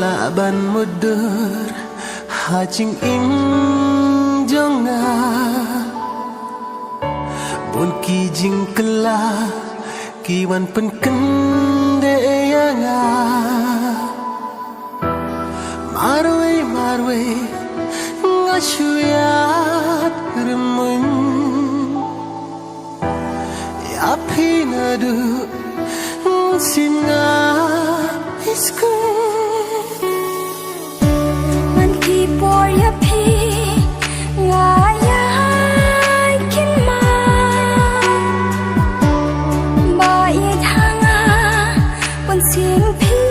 laban mudur hajing ing jonga bun kijing kela kiwan pen kende yanga marwe ngasuyat remun yapi nadu singa isku man ki por yapi ngaya kin ma ba ye thanga pon sing phi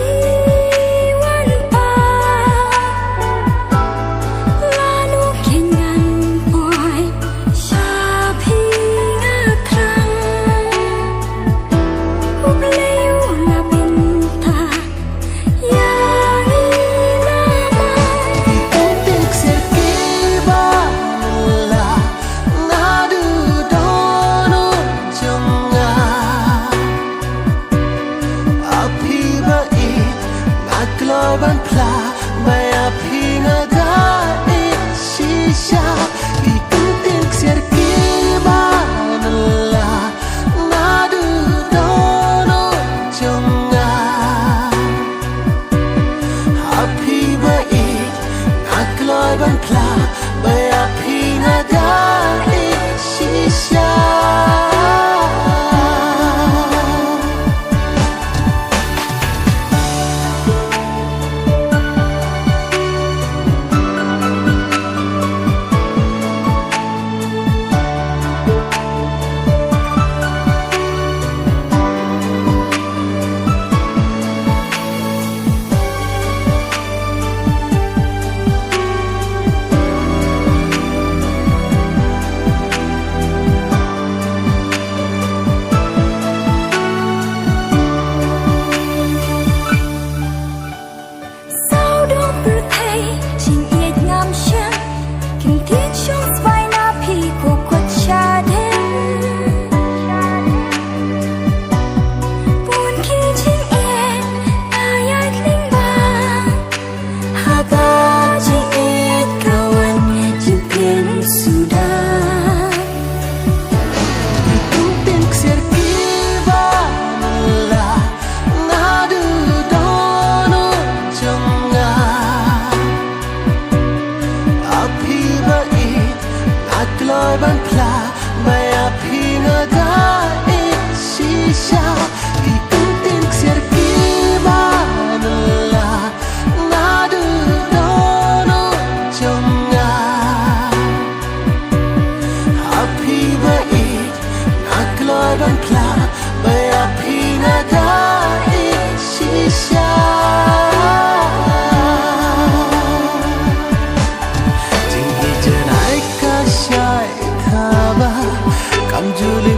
wan pa la nu kenyan oi sha phi nga krang uble yu la binta ya ni na ma Itik serkiba la nadu dono jonga api bai ngakloban pla bai api ngada shisha itik serkiba la nadu dono jonga api bai ngakloban pla bai api ngada shisha sao đông bự thay chinh yết ngam shem kim thiết trong vai na phi cô quật cha đến buồn khi chinh yết ai ai linh bang haga chinh yết kawan chinh pien sudah Itik serkiba la nadu dono jonga api bai ngakloban pla bai api ngada shisha itik serkiba la nadu dono jonga api bai ngakloban pla bai api ngada shisha Tinggi jenai ka syai thaba kam juli